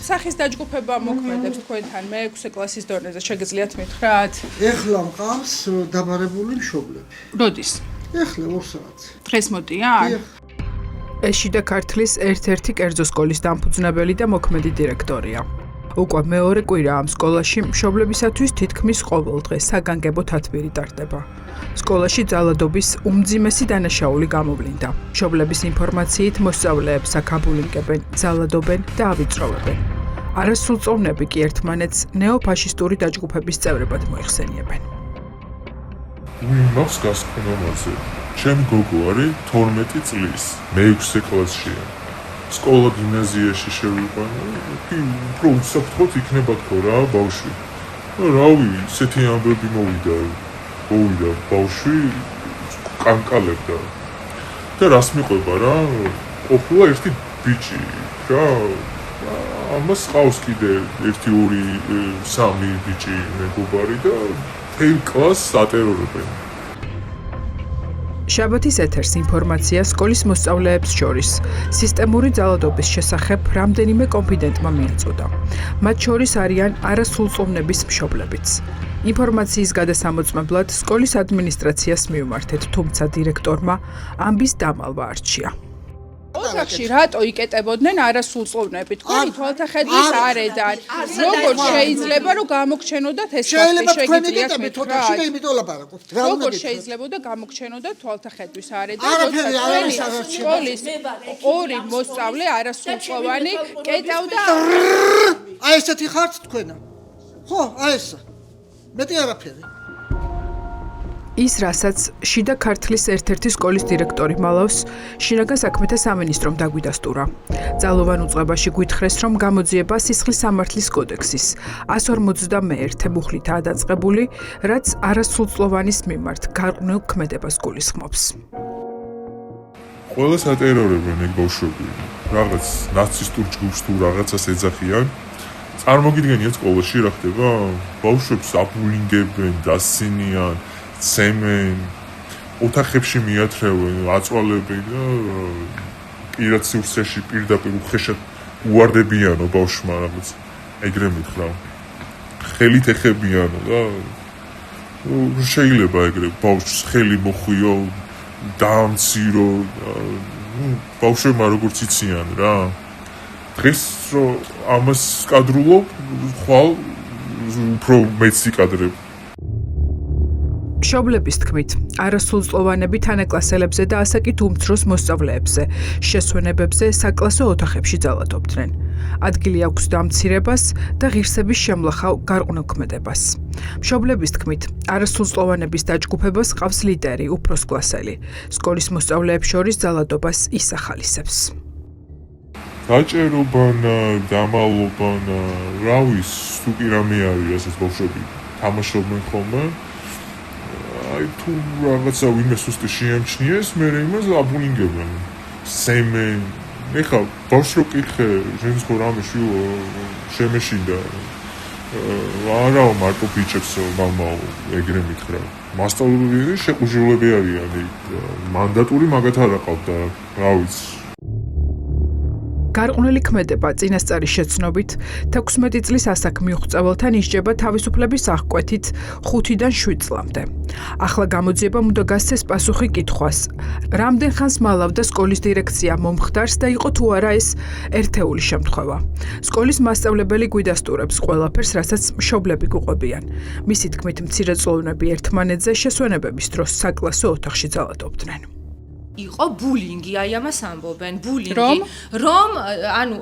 სახის დაჯგუფება მოქმედებს თქვენთან მე-6 კლასის დონეზე შეგიძლიათ მითხრათ? ეხლა მყავს დაბარებული მშობლები. როდის? ეხლა 2 საათს. დღეს მოდიან? ეს შიდა ქართლის ერთ-ერთი კერძო სკოლის დამფუძნებელი და მოქმედი დირექტორია. უკვე მეორე კვირაა ამ სკოლაში მშობლებისათვის თითქმის ყოველ დღე საგანგებო თათბირი ტარდება. სკოლაში ძალადობის უმძიმესი დანაშაული გამოვლინდა. მშობლების ინფორმაციით მოსწავლეებს აქ აბულინგებენ, ძალადობენ და ავიწროვებენ. არასრულწლოვნები კი ერთმანეთს ნეოფაშისტური დაჯგუფების წევრებად მოიხსენიებენ. მავს გასკვნომაზე. ჩემი გოგო არის 12 წლის, მე-6 კლასშია. სკოლა გიმნაზიაში შევიყვანო, უფრო უსაფრთხოდ იქნება თქო რა ბავშვი. რავი, ისეთი ამბები მოვიდა ბავშვი კანკალებდა. და რას მიყვება რა? ყოფილა ერთი ბიჭი რა. ამას ყავს კიდე 1 2 3 ბიჭი მეგობარი და მთელ კლასს ატერორებენ. შაბათის ეთერს ინფორმაცია სკოლის მოსწავლეებს შორის სისტემური ძალადობის შესახებ რამდენიმე კონფიდენტმა მიაწოდა. მათ შორის არიან არასრულწლოვნების მშობლებიც. ინფორმაციის გადასამოწმებლად სკოლის ადმინისტრაციას მივმართეთ, თუმცა დირექტორმა ამბის დამალვა არჩია. ოთახში რატო იკეტებოდნენ არასრულწლოვნები? თქვენი თვალთახედვის არედან. როგორ შეიძლება რომ გამოგჩენოდათ ეს ფაქტი? შეგიძლიათ მითხრათ? როგორ შეიძლება გამოგჩენოდათ თვალთახედვის არედან, როცა სკოლის 2 მოსწავლე არასრულწლოვანი კეტავდა? აი ესეთი ხართ თქვენა. ხო, აი ესა. მეტი არაფერი. ის რასაც შიდა ქართლის ერთ-ერთი სკოლის დირექტორი მალავს შინაგან საქმეთა სამინისტრომ დაგვიდასტურა. ძალოვან უწყებაში გვითხრეს, რომ გამოძიება სისხლის სამართლის კოდექსის 151 მუხლითაა დაწყებული, რაც არასრულწლოვანის მიმართ გარყვნილ ქმედებას გულისხმობს. ყველას ატერორებენ ეგ ბავშვები. რაღაც ნაცისტურ ჯგუფს თუ რაღაცას ეძახიან. წარმოგიდგენიათ სკოლაში რა ხდება? ბავშვებს აბულინგებენ, დასცინიან, ცემენ, ოთახებში მიათრევენ, აწვალებენ და პირად სივრცეში პირდაპირ უხეშად უვარდებიანო ბავშვმა რაღაც ეგრე მითხრა. ხელით ეხებიანო და შეიძლება ეგრე ბავშვს ხელი მოხვიო, დაამცირო, ბავშვებმა როგორც იციან რა. დღეს რომ ამას კადრულობ, ხვალ უფრო მეც იკადრებ. მშობლების თქმით, არასრულწლოვანები თანაკლასელებზე და ასაკით უმცროს მოსწავლეებზე, შესვენებებზე საკლასო ოთახებში ძალადობდნენ. ადგილი აქვს დამცირებას და ღირსების შემლახავ გარყვნილ ქმედებას. მშობლების თქმით, არასრულწლოვანების დაჯგუფებას ყავს ლიდერი, უფროსკლასელი. სკოლის მოსწავლეებს შორის ძალადობას ის ახალისებს. გაჭერობანა, დამალობანა, რავის თუ კი რამე არის, რასაც ბავშვები თამაშობენ ხოლმე. აი თუ რაღაცა ვინმე სუსტი შეამჩნიეს, მე იმას აბულინგებენ, სემენ. ეხლა ბავშვს რო კითხე, შენს ხო რამე შემეშინდა. არა მარტო ბიჭებსო, მამაო, ეგრე მითხრა. მასწავლებლები შეყუჟულები არიან, მანდატური მაგათ არ აყავდა, რა ვიცი. გარყვნილი ქმედება წინასწარის შეცნობით 16 წლის ასაკ მიუღწეველთან ისჯება თავისუფლების აღკვეთით 5-დან 7 წლამდე. ახლა გამოძიებამ უნდა გასცეს პასუხი კითხვას, რამდენ ხანს მალავდა სკოლის დირექცია მომხდარს და იყო თუ არა ეს ერთეული შემთხვევა. სკოლის მასწავლებელი გვიდასტურებს ყველაფერს, რასაც მშობლები გუყვებიან. მისი თქმით, მცირეწლოვნები ერთმანეთზე შესვენებების დროს საკლასო ოთახში ძალადობდნენ. იყო ბულინგი, აი ამას ამბობენ, ბულინგი, რომ ანუ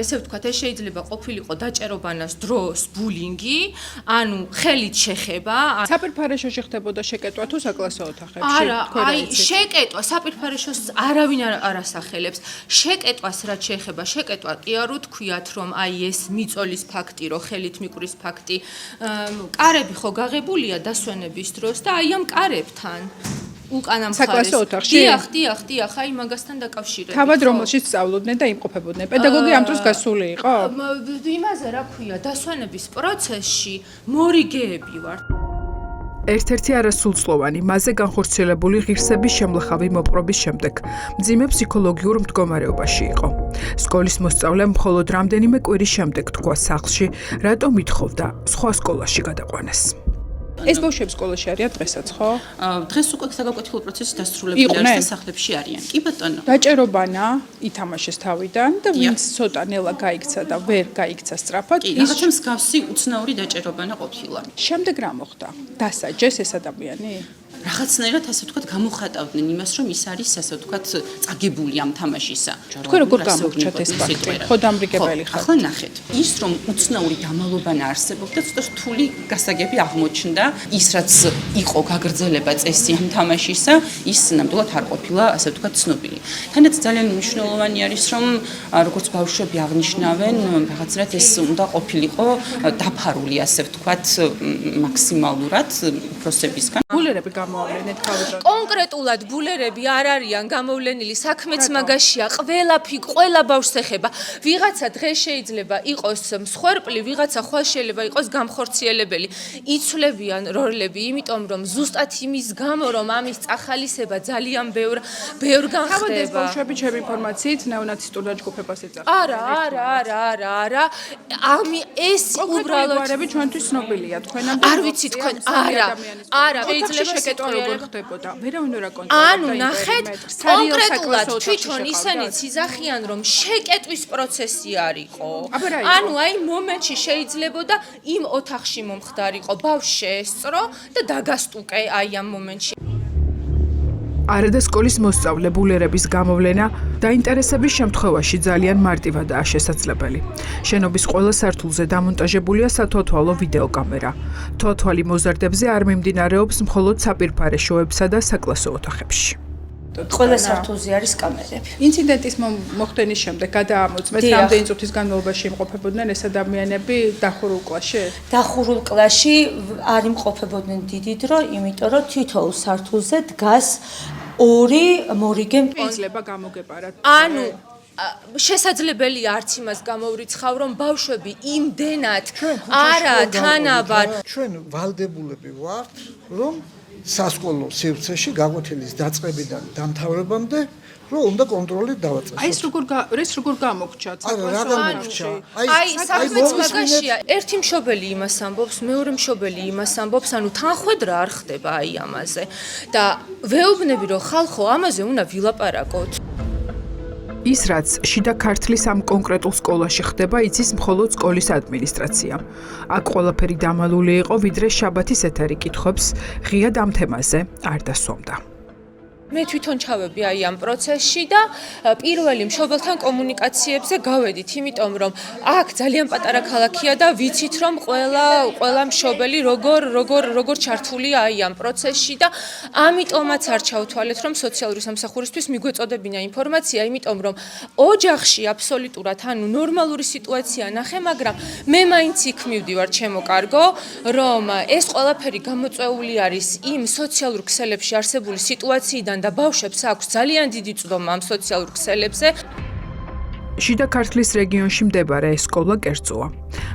ესე ვთქვათ, ეს შეიძლება ყოფილიყო დაჭერობანას დროს ბულინგი, ანუ ხელით შეხება. საპირფარეშოში ხდებოდა შეკეტვა თუ საკლასო ოთახებში? არა, აი შეკეტვა საპირფარეშოს არავინ არ ასახელებს. შეკეტვას რაც შეეხება, შეკეტვა კი არ უთქვიათ, რომ აი ეს მიწოლის ფაქტი, რომ ხელით მიკრის ფაქტი. კარები ხო გაღებულია დასვენების დროს და აი ამ კარებთან უკანა მხარეს. დიახ, აი მაგასთან დაკავშირებით. თავად რომელშიც სწავლობდნენ და იმყოფებოდნენ. პედაგოგი ამ დროს გასული იყო? იმაზე რა ქვია, დასვენების პროცესში მორიგეები ვართ. ერთ-ერთი არასრულწლოვანი, მასზე განხორციელებული ღირსების შემლახავი მოპყრობის შემდეგ მძიმე ფსიქოლოგიურ მდგომარეობაში იყო. სკოლის მოსწავლემ მხოლოდ რამდენიმე კვირის შემდეგ თქვა სახლში, რატომ ითხოვდა სხვა სკოლაში გადაყვანას. ეს ბავშვები სკოლაში არიან დღესაც, ხო? დღეს უკვე საგაკვეთილო პროცესი დასრულებული არის და სახლებში არიან. კი ბატონო. დაჭერობანა ითამაშეს თავიდან და ვინც ცოტა ნელა გაიქცა და ვერ გაიქცა სწრაფად, კი, რაღაცა მსგავსი უცნაური დაჭერობანა ყოფილა. შემდეგ რა მოხდა? დასაჯეს ეს ადამიანი? რაღაცნაირად ასე ვთქვათ გამოხატავდნენ იმას, რომ ის არის ასე ვთქვათ წაგებული ამ თამაშისა. თქვენ როგორ გამოგჩათ ეს ფაქტი? ხო დამრიგებელი ხართ. ახლა ნახეთ, ის რომ უცნაური დამალობანა არსებობდა, ცოტა რთული გასაგები აღმოჩნდა. ის რაც იყო გაგრძელება წესი ამ თამაშისა, ის ნამდვილად არ ყოფილა ასე ვთქვათ ცნობილი. თანაც ძალიან მნიშვნელოვანი არის, რომ როგორც ბავშვები აღნიშნავენ, რაღაცნაირად ეს უნდა ყოფილიყო დაფარული ასე ვთქვათ მაქსიმალურად უფროსებისგან. ბულერები გამოავლენეთ თავიდან. კონკრეტულად ბულერები არ არიან გამოვლენილი, საქმეც მაგაშია, ყველა ბავშვს ეხება. ვიღაცა დღეს შეიძლება იყოს მსხვერპლი, ვიღაცა ხვალ შეიძლება იყოს გამხორციელებელი. იცვლებიან როლები, იმიტომ რომ ზუსტად იმის გამო, რომ ამის წახალისება ძალიან ბევრ განხდება. თავად ეს ბავშვები ჩემი ინფორმაციით ნეონაცისტურ დაჯგუფებას ეძახიან. არა. ეს უბრალოდ ჩვენთვის ცნობილია. თქვენამდე არ ვიცი თქვენ, არა, შეიძლება შეკეტვა როგორ ხდებოდა. ვერავინ ვერ აკონტროლებს. ანუ ნახეთ, კონკრეტულად თვითონ ისინიც იძახიან, რომ შეკეტვის პროცესი არისო. ანუ აი მომენტში შეიძლებოდა იმ ოთახში მომხდარიყო, ბავშვი შეესწრო და დაგასტუკე აი ამ მომენტში. არადა სკოლის მოსწავლე ბულერების გამოვლენა დაინტერესების შემთხვევაში ძალიან მარტივადაა შესაძლებელი. შენობის ყველა სართულზე დამონტაჟებულია სათვალთვალო ვიდეოკამერა. თვალთვალი მოზარდებზე არ მიმდინარეობს მხოლოდ საპირფარე შოებსა და საკლასო ოთახებში. ყველა სართულზე არის კამერები. ინციდენტის მოხდენის შემდეგ გადაამოწმეთ, რამდენი წუთის განმავლობაში იმყოფებოდნენ ეს ადამიანები დახურულ კლასში? დახურულ კლასში არ იმყოფებოდნენ დიდი დრო, იმიტომ რომ თითოეულ სართულზე დგას ორი მორიგე შეიძლება გამოგეპარათ. ანუ შესაძლებელი არც იმას გამოვრიცხავ, რომ ბავშვები იმდენად არა თანაბარ ჩვენ ვალდებულები ვართ, რომ სასკოლო სივრცეში გაკვეთილის დაწყებიდან დამთავრებამდე რომ უნდა კონტროლით დავაწყოთ. აი ეს როგორ გამოგჩათ? რა გამოგჩა? აი საქმეც მაგაშია. ერთი მშობელი იმას ამბობს, მეორე მშობელი იმას ამბობს, ანუ თანხვედრა არ ხდება აი ამაზე. და ვეუბნები რომ ხალხო ამაზე უნდა ვილაპარაკოთ. ის რაც შიდა ქართლის ამ კონკრეტულ სკოლაში ხდება, იცის მხოლოდ სკოლის ადმინისტრაცია. აქ ყველაფერი დამალული იყო, ვიდრე შაბათის ეთერი კითხვებს ღიად ამ თემაზე არ დასვამდა. მე თვითონ ჩავები აი ამ პროცესში და პირველი მშობელთან კომუნიკაციებზე გავედით, იმიტომ რომ აქ ძალიან პატარა ქალაქია და ვიცით რომ ყველა მშობელი როგორ ჩართულია აი ამ პროცესში და ამიტომაც არ ჩავთვალეთ რომ სოციალური სამსახურისთვის მიგვეწოდებინა ინფორმაცია, იმიტომ რომ ოჯახში აბსოლუტურად ანუ ნორმალური სიტუაცია ნახე, მაგრამ მე მაინც იქ მივდივარ ჩემო კარგო, რომ ეს ყველაფერი გამოწვეული არის იმ სოციალურ ქსელებში არსებული სიტუაციიდან და ბავშვებს აქვს ძალიან დიდი წვდომა ამ სოციალურ ქსელებზე. შიდა ქართლის რეგიონში მდებარე ეს სკოლა კერძოა.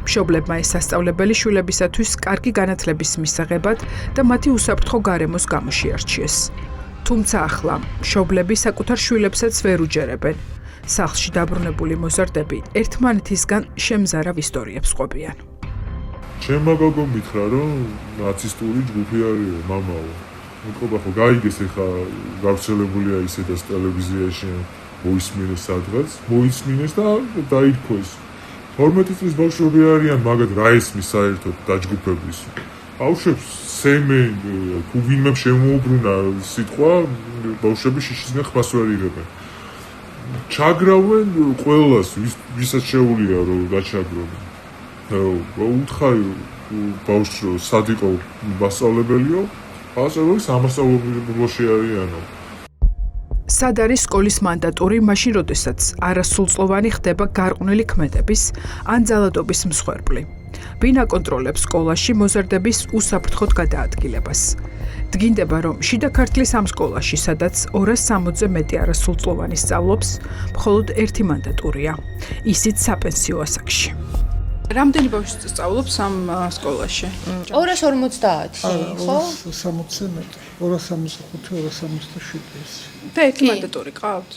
მშობლებმა ეს სასწავლებელი შვილებისათვის კარგი განათლების მისაღებად და მათი უსაფრთხო გარემოს გამო შეარჩიეს. თუმცა ახლა მშობლები საკუთარ შვილებსაც ვერ უჯერებენ. სახლში დაბრუნებული მოზარდები ერთმანეთისგან შემზარავ ისტორიებს ყვებიან. ჩემმა გოგომ მითხრა, რომ ნაცისტური ჯგუფი არის მამაო. მეკობა ხო გაიგეს ეხა გავრცელებულია ისედაც ტელევიზიაში მოისმინეს სადღაც, მოისმინეს და დაითქვეს. 12 წლის ბავშვები არიან, მაგათ რა ესმის საერთოდ დაჯგუფების. ბავშვებს სემენ, თუ ვინმე შემოუბრუნა სიტყვა, ბავშვები შიშისგან ხმას ვერ იღებენ. ჩაგრავენ ყველას, ვისაც შეუძლია რომ გაჩაგრონ. უთხარი ბავშვს სად იყო მასწავლებელიო? ასეულს ამასწავლებლობაში არიანო. სად არის სკოლის მანდატური მაშინ, როდესაც არასრულწლოვანი ხდება გარყვნილი ქმედების ან ძალადობის მსხვერპლი. ვინ აკონტროლებს სკოლაში მოზარდების უსაფრთხოდ გადაადგილებას? დგინდება, რომ შიდა ქართლის ამ სკოლაში, სადაც 260-ზე მეტი არასრულწლოვანი სწავლობს, მხოლოდ ერთი მანდატურია, ისიც საპენსიო ასაკში. რამდენი ბავშვი სწავლობს ამ სკოლაში? 250, ხო? 260 მეტრი, 265-267 ის. და ერთი მანდატური ყავთ?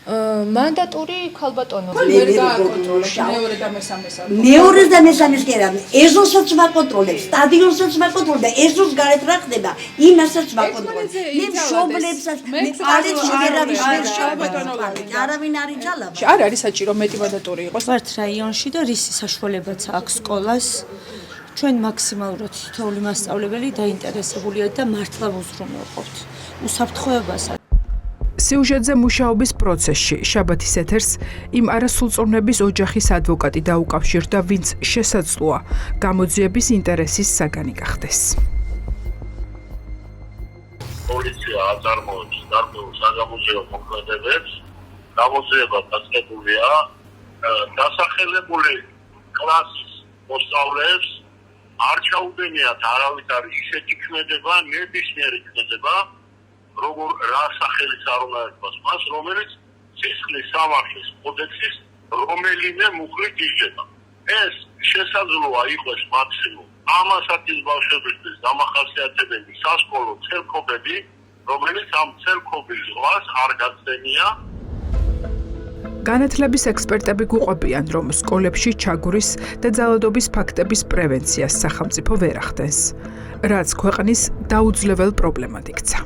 მანდატური ქალბატონო. ვერ გააკონტროლებს მეორე და მესამეს. მეორე და მესამეს კი არა, ეზოსაც ვაკონტროლებს, სტადიონსაც ვაკონტროლებ და ეზოს გარეთ რა ხდება, იმასაც ვაკონტროლებ. მე მშობლებსაც, მე არის შეერავის ვერ შევაკონტროლებ. არავინ არ იძალება. არ არის საჭირო მეტი მანდატური იყოს. ვართ რაიონში და რისი საშუალებაც აქვს სკოლას. ჩვენ მაქსიმალურად თითოეული მასწავლებელი დაინტერესებულია და მართლა ვუზრუნველყოფთ. უსაფრთხოებას სიუჟეტზე მუშაობის პროცესში შაბათის ეთერს იმ არასრულწლოვნების ოჯახის ადვოკატი დაუკავშირდა, ვინც შესაძლოა გამოძიების ინტერესის საგანი გახდეს. პოლიცია აწარმოებს გარკვეულ საგამოძიებო მოქმედებებს. გამოძიება დაწყებულია დასახელებული კლასის მოსწავლეებს არ ჩაუდენიათ არავითარი ისეთი ქმედება, ნებისმიერი ქმედება, როგორ რა სახელის არ უნდა ერქვას მას, რომელიც სისხლის სამართლის კოდექსის რომელიმე მუხლით იშლება. ეს შესაძლოა იყოს მაქსიმუმ ამასათის ბავშვებისთვის დამახასიათებელი სასკოლო ცერკობები, რომელიც ამ ცერკობის ზღვას არ გაცდენია. განათლების ექსპერტები გვიყვებიან, რომ სკოლებში ჩაგურის და ძალადობის ფაქტების პრევენციას სახელმწიფო ვერ ახდენს, რაც ქვეყნის დაუძლებელ პრობლემად იქცა.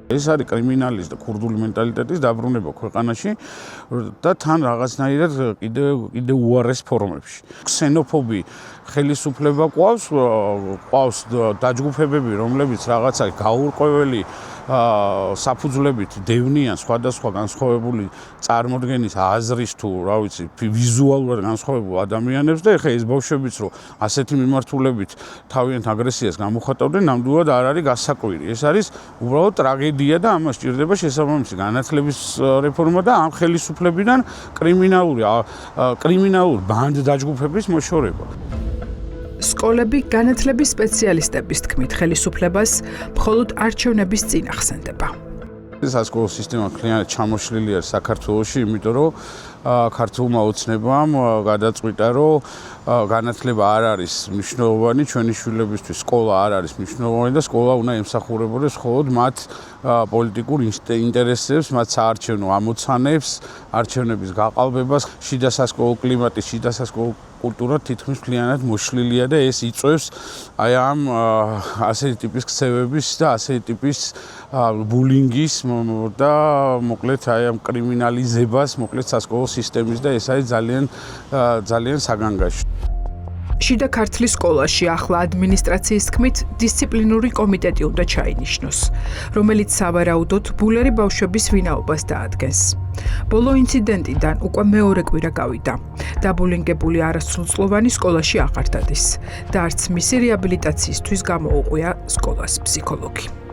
ეს არის კრიმინალის და ქურდული მენტალიტეტის დაბრუნება ქვეყანაში და თან რაღაცნაირად კიდე უარეს ფორმებში. ქსენოფობი ხელისუფლება ყავს დაჯგუფებები, რომლებიც რაღაცა გაურკვეველი საფუძვლებით დევნიან სხვადასხვა განსხვავებული წარმოდგენის აზრის თუ რა ვიცი ვიზუალურად განსხვავებულ ადამიანებს და ეხლა ეს ბავშვებიც რომ ასეთი მიმართულებით თავიანთ აგრესიას გამოხატავდნენ, ნამდვილად არ არის გასაკვირი. ეს არის უბრალოდ ტრაგედია და ამას სჭირდება შესაბამისი განათლების რეფორმა და ამ ხელისუფლებიდან კრიმინალური ბანდ დაჯგუფების მოშორება. სკოლები განათლების სპეციალისტების თქმით ხელისუფლებას მხოლოდ არჩევნების წინ ახსენდება. სასკოლო სისტემა მთლიანად ჩამოშლილი არის საქართველოში, იმიტომ რომ ქართულმა ოცნებამ გადაწყვიტა, რომ განათლება არ არის მნიშვნელოვანი, ჩვენი შვილებისთვის სკოლა არ არის მნიშვნელოვანი და სკოლა უნდა ემსახურებოდეს მხოლოდ მათ პოლიტიკურ ინტერესებს, მათ საარჩევნო ამოცანებს, არჩევნების გაყალბებას, შიდა სასკოლო კლიმატი, შიდა სასკოლო კულტურა თითქმის მთლიანად მოშლილია და ეს იწვევს აი ამ ასეთი ტიპის ქცევების და ასეთი ტიპის ბულინგის და მოკლედ აი ამ კრიმინალიზებას, მოკლედ სასკოლო სისტემის და ეს არის ძალიან საგანგაშო. შიდა ქართლის სკოლაში ახლა ადმინისტრაციის თქმით დისციპლინური კომიტეტი უნდა ჩაინიშნოს, რომელიც სავარაუდოდ ბულერი ბავშვების ვინაობას დაადგენს. ბოლო ინციდენტიდან უკვე მეორე კვირა გავიდა. დაბულინგებული არასრულწლოვანი სკოლაში აღარ დადის და არც მისი რეაბილიტაციისთვის გამოუყვია სკოლას ფსიქოლოგი.